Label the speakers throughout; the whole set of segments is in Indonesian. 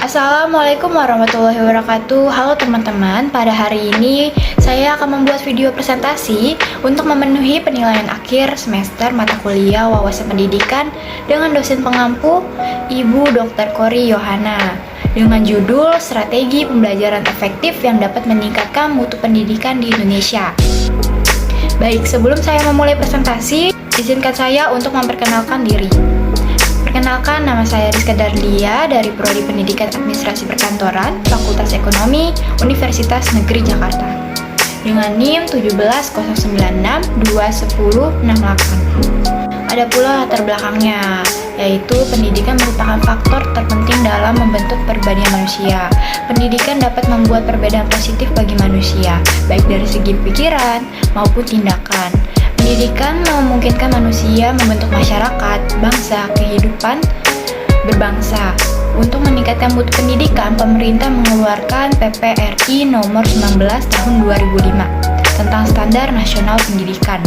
Speaker 1: Assalamualaikum warahmatullahi wabarakatuh. Halo teman-teman, pada hari ini saya akan membuat video presentasi untuk memenuhi penilaian akhir semester mata kuliah wawasan pendidikan dengan dosen pengampu Ibu Dr. Kori Yohana dengan judul Strategi Pembelajaran Efektif yang dapat meningkatkan mutu pendidikan di Indonesia. Baik, sebelum saya memulai presentasi, izinkan saya untuk memperkenalkan diri. Perkenalkan, nama saya Rizka Darlia dari Prodi Pendidikan Administrasi Perkantoran, Fakultas Ekonomi, Universitas Negeri Jakarta. Dengan NIM 170621068. Ada pula latar belakangnya, yaitu pendidikan merupakan faktor terpenting dalam membentuk kepribadian manusia. Pendidikan dapat membuat perbedaan positif bagi manusia, baik dari segi pikiran maupun tindakan. Pendidikan memungkinkan manusia membentuk masyarakat, bangsa, kehidupan berbangsa. Untuk meningkatkan mutu pendidikan, pemerintah mengeluarkan PP RI nomor 19 tahun 2005 tentang Standar Nasional Pendidikan.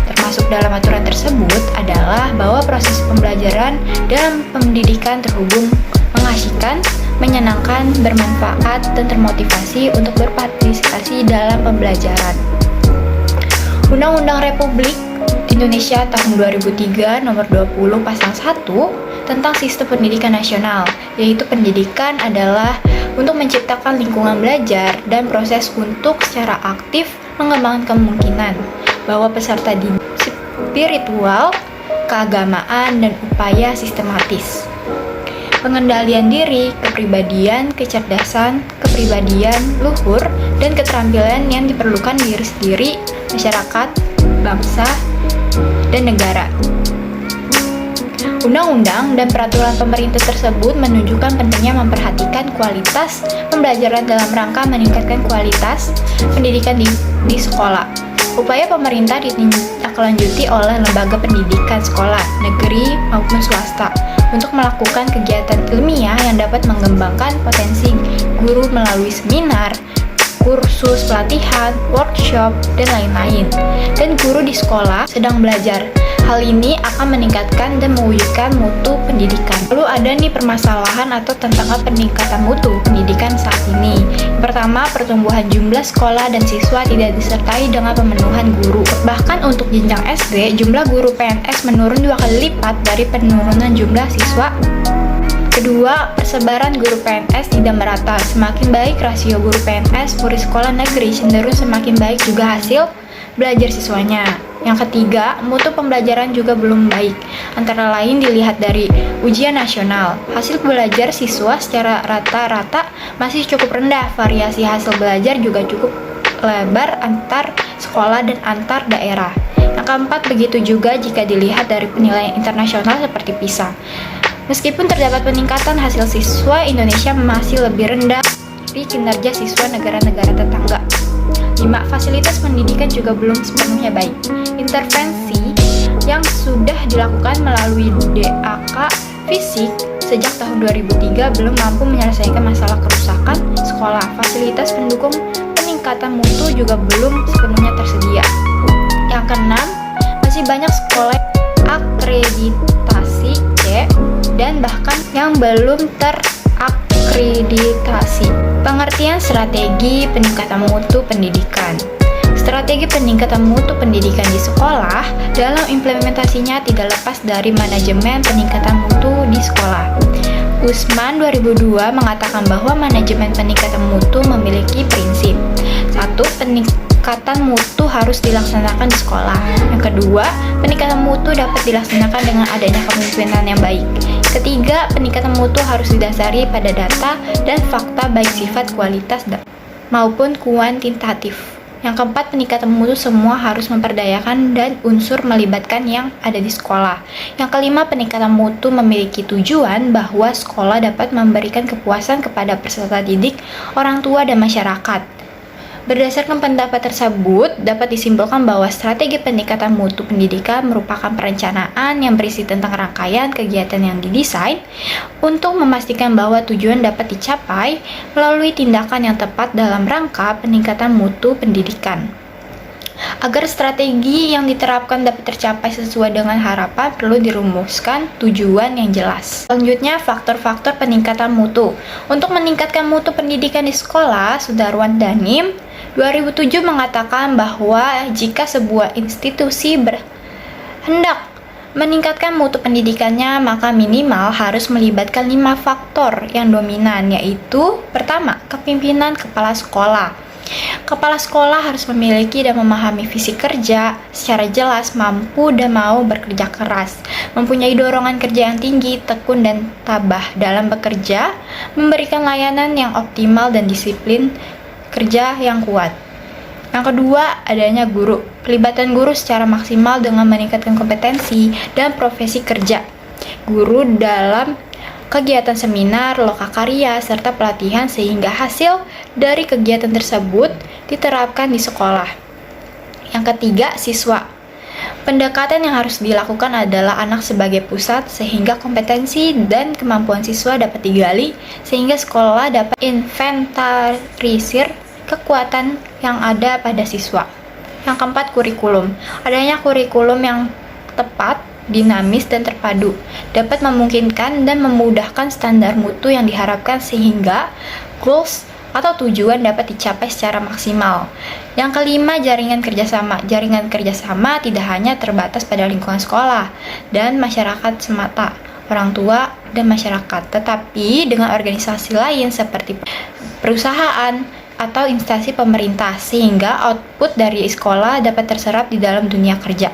Speaker 1: Termasuk dalam aturan tersebut adalah bahwa proses pembelajaran dalam pendidikan terhubung, mengasihkan, menyenangkan, bermanfaat, dan termotivasi untuk berpartisipasi dalam pembelajaran. Undang-Undang Republik Indonesia tahun 2003 nomor 20 pasal 1 tentang Sistem Pendidikan Nasional, yaitu pendidikan adalah untuk menciptakan lingkungan belajar dan proses untuk secara aktif mengembangkan kemungkinan bahwa peserta didik spiritual, keagamaan, dan upaya sistematis. Pengendalian diri, kepribadian, kecerdasan, kepribadian, luhur, dan keterampilan yang diperlukan diri sendiri, masyarakat, bangsa, dan negara. Undang-undang dan peraturan pemerintah tersebut menunjukkan pentingnya memperhatikan kualitas pembelajaran dalam rangka meningkatkan kualitas pendidikan di sekolah. Upaya pemerintah ditindaklanjuti oleh lembaga pendidikan sekolah, negeri maupun swasta, untuk melakukan kegiatan ilmiah yang dapat mengembangkan potensi guru melalui seminar, kursus pelatihan, workshop, dan lain-lain. Dan guru di sekolah sedang belajar. Hal ini akan meningkatkan dan mewujudkan mutu pendidikan. Lalu ada nih permasalahan atau tantangan peningkatan mutu pendidikan saat ini. Yang pertama, pertumbuhan jumlah sekolah dan siswa tidak disertai dengan pemenuhan guru. Bahkan untuk jenjang SD, jumlah guru PNS menurun 2 kali lipat dari penurunan jumlah siswa. Kedua, persebaran guru PNS tidak merata. Semakin baik rasio guru PNS, murid sekolah negeri cenderung semakin baik juga hasil belajar siswanya. Yang ketiga, mutu pembelajaran juga belum baik. Antara lain dilihat dari ujian nasional. Hasil belajar siswa secara rata-rata masih cukup rendah. Variasi hasil belajar juga cukup lebar antar sekolah dan antar daerah. Yang keempat, begitu juga jika dilihat dari penilaian internasional seperti PISA. Meskipun terdapat peningkatan, hasil siswa Indonesia masih lebih rendah dari kinerja siswa negara-negara tetangga. 5. Fasilitas pendidikan juga belum sepenuhnya baik. Intervensi yang sudah dilakukan melalui DAK fisik sejak tahun 2003 belum mampu menyelesaikan masalah kerusakan sekolah. Fasilitas pendukung peningkatan mutu juga belum sepenuhnya tersedia. Yang keenam, masih banyak sekolah akreditasi C dan bahkan yang belum terakreditasi. Pengertian strategi peningkatan mutu pendidikan. Strategi peningkatan mutu pendidikan di sekolah dalam implementasinya tidak lepas dari manajemen peningkatan mutu di sekolah. Usman 2002 mengatakan bahwa manajemen peningkatan mutu memiliki prinsip. 1. Peningkatan mutu harus dilaksanakan di sekolah. Yang kedua, peningkatan mutu dapat dilaksanakan dengan adanya kepemimpinan yang baik. Ketiga, peningkatan mutu harus didasari pada data dan fakta baik sifat kualitas maupun kuantitatif. Yang keempat, peningkatan mutu semua harus memperdayakan dan unsur melibatkan yang ada di sekolah. Yang kelima, peningkatan mutu memiliki tujuan bahwa sekolah dapat memberikan kepuasan kepada peserta didik, orang tua, dan masyarakat. Berdasarkan pendapat tersebut, dapat disimpulkan bahwa strategi peningkatan mutu pendidikan merupakan perencanaan yang berisi tentang rangkaian kegiatan yang didesain untuk memastikan bahwa tujuan dapat dicapai melalui tindakan yang tepat dalam rangka peningkatan mutu pendidikan. Agar strategi yang diterapkan dapat tercapai sesuai dengan harapan, perlu dirumuskan tujuan yang jelas. Selanjutnya, faktor-faktor peningkatan mutu. Untuk meningkatkan mutu pendidikan di sekolah, Sudarwan Danim 2007 mengatakan bahwa jika sebuah institusi hendak meningkatkan mutu pendidikannya, maka minimal harus melibatkan 5 faktor yang dominan, yaitu pertama, kepemimpinan kepala sekolah. Kepala sekolah harus memiliki dan memahami visi kerja secara jelas, mampu dan mau bekerja keras, mempunyai dorongan kerja yang tinggi, tekun dan tabah dalam bekerja, memberikan layanan yang optimal dan disiplin kerja yang kuat. Yang kedua, adanya guru. Pelibatan guru secara maksimal dengan meningkatkan kompetensi dan profesi kerja guru dalam kegiatan seminar, lokakarya, serta pelatihan sehingga hasil dari kegiatan tersebut diterapkan di sekolah. Yang ketiga, siswa. Pendekatan yang harus dilakukan adalah anak sebagai pusat sehingga kompetensi dan kemampuan siswa dapat digali sehingga sekolah dapat inventarisir kekuatan yang ada pada siswa. Yang keempat, kurikulum. Adanya kurikulum yang tepat, dinamis, dan terpadu dapat memungkinkan dan memudahkan standar mutu yang diharapkan sehingga goals atau tujuan dapat dicapai secara maksimal. Yang kelima, jaringan kerjasama. Jaringan kerjasama tidak hanya terbatas pada lingkungan sekolah dan masyarakat semata, orang tua dan masyarakat, tetapi dengan organisasi lain seperti perusahaan atau instansi pemerintah sehingga output dari sekolah dapat terserap di dalam dunia kerja.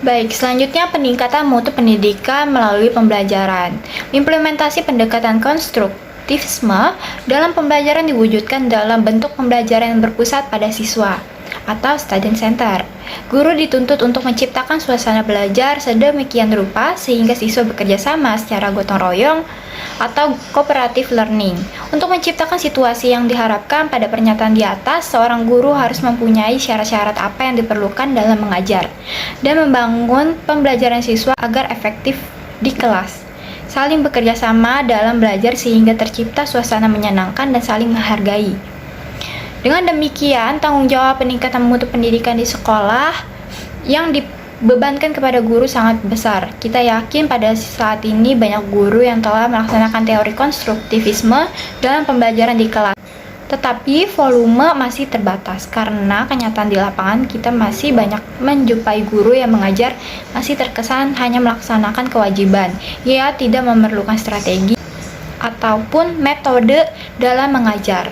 Speaker 1: Baik, selanjutnya peningkatan mutu pendidikan melalui pembelajaran. Implementasi pendekatan konstruktivisme dalam pembelajaran diwujudkan dalam bentuk pembelajaran yang berpusat pada siswa atau student center. Guru dituntut untuk menciptakan suasana belajar sedemikian rupa sehingga siswa bekerja sama secara gotong royong atau cooperative learning. Untuk menciptakan situasi yang diharapkan pada pernyataan di atas, seorang guru harus mempunyai syarat-syarat apa yang diperlukan dalam mengajar dan membangun pembelajaran siswa agar efektif di kelas. Saling bekerja sama dalam belajar sehingga tercipta suasana menyenangkan dan saling menghargai. Dengan demikian, tanggung jawab peningkatan mutu pendidikan di sekolah yang dibebankan kepada guru sangat besar. Kita yakin pada saat ini banyak guru yang telah melaksanakan teori konstruktivisme dalam pembelajaran di kelas. Tetapi volume masih terbatas karena kenyataan di lapangan kita masih banyak menjumpai guru yang mengajar masih terkesan hanya melaksanakan kewajiban. Ia tidak memerlukan strategi ataupun metode dalam mengajar.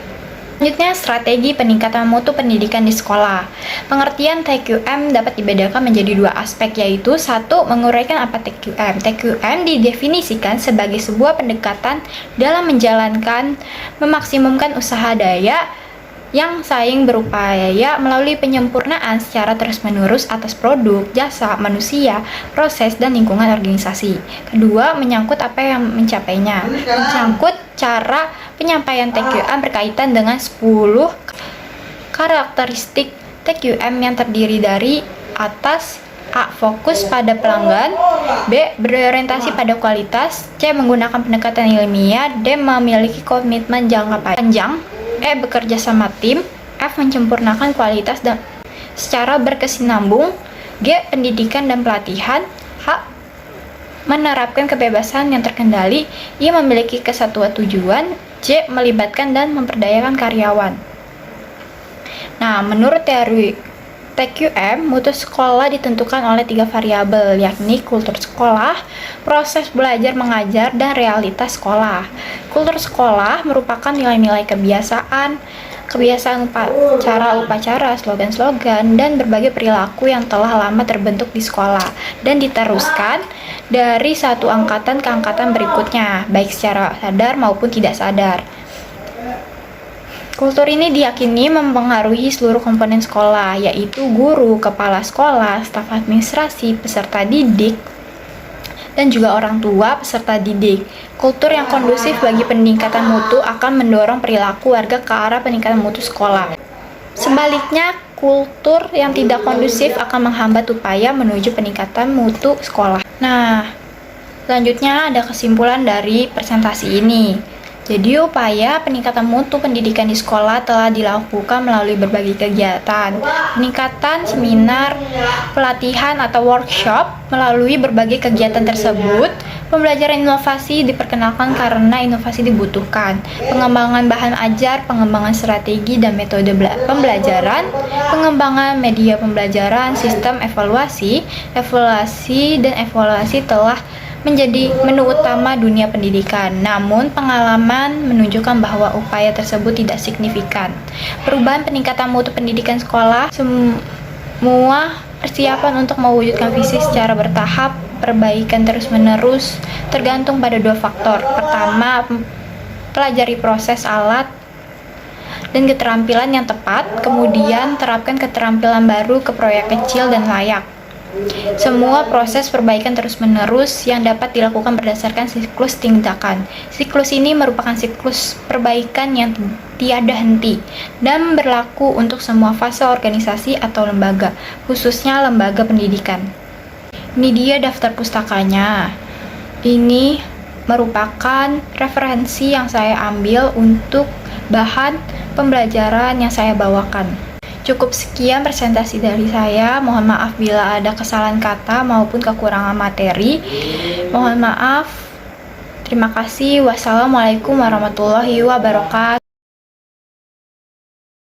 Speaker 1: Selanjutnya, strategi peningkatan mutu pendidikan di sekolah. Pengertian TQM dapat dibedakan menjadi dua aspek, yaitu satu, menguraikan apa TQM. TQM didefinisikan sebagai sebuah pendekatan dalam menjalankan, memaksimumkan usaha daya yang saling berupaya melalui penyempurnaan secara terus-menerus atas produk, jasa, manusia, proses, dan lingkungan organisasi. Kedua, menyangkut apa yang mencapainya. Menyangkut cara penyampaian TQM berkaitan dengan 10 karakteristik TQM yang terdiri dari atas: A. Fokus pada pelanggan. B. Berorientasi pada kualitas. C. Menggunakan pendekatan ilmiah. D. Memiliki komitmen jangka panjang. E. Bekerja sama tim. F. Menyempurnakan kualitas dan secara berkesinambung. G. Pendidikan dan pelatihan. H. Menerapkan kebebasan yang terkendali. I. Memiliki kesatuan tujuan. C. Melibatkan dan memperdayakan karyawan. Nah, menurut teori TQM, mutu sekolah ditentukan oleh 3 variabel, yakni kultur sekolah, proses belajar mengajar, dan realitas sekolah. Kultur sekolah merupakan nilai-nilai kebiasaan upacara, slogan-slogan, dan berbagai perilaku yang telah lama terbentuk di sekolah dan diteruskan dari satu angkatan ke angkatan berikutnya, baik secara sadar maupun tidak sadar. Kultur ini diyakini mempengaruhi seluruh komponen sekolah, yaitu guru, kepala sekolah, staf administrasi, peserta didik, dan juga orang tua peserta didik. Kultur yang kondusif bagi peningkatan mutu akan mendorong perilaku warga ke arah peningkatan mutu sekolah. Sebaliknya, kultur yang tidak kondusif akan menghambat upaya menuju peningkatan mutu sekolah. Nah, selanjutnya ada kesimpulan dari presentasi ini. Jadi upaya peningkatan mutu pendidikan di sekolah telah dilakukan melalui berbagai kegiatan, peningkatan seminar, pelatihan atau workshop. Melalui berbagai kegiatan tersebut, pembelajaran inovasi diperkenalkan karena inovasi dibutuhkan, pengembangan bahan ajar, pengembangan strategi dan metode pembelajaran, pengembangan media pembelajaran, sistem evaluasi dan evaluasi telah menjadi menu utama dunia pendidikan. Namun, pengalaman menunjukkan bahwa upaya tersebut tidak signifikan. Perubahan peningkatan mutu pendidikan sekolah, semua persiapan untuk mewujudkan visi secara bertahap, perbaikan terus-menerus, tergantung pada dua faktor. Pertama, pelajari proses alat dan keterampilan yang tepat, kemudian terapkan keterampilan baru ke proyek kecil dan layak. Semua proses perbaikan terus-menerus yang dapat dilakukan berdasarkan siklus tindakan. Siklus ini merupakan siklus perbaikan yang tiada henti dan berlaku untuk semua fase organisasi atau lembaga, khususnya lembaga pendidikan. Ini dia daftar pustakanya. Ini merupakan referensi yang saya ambil untuk bahan pembelajaran yang saya bawakan. Cukup sekian presentasi dari saya. Mohon maaf bila ada kesalahan kata maupun kekurangan materi. Mohon maaf. Terima kasih. Wassalamualaikum warahmatullahi wabarakatuh.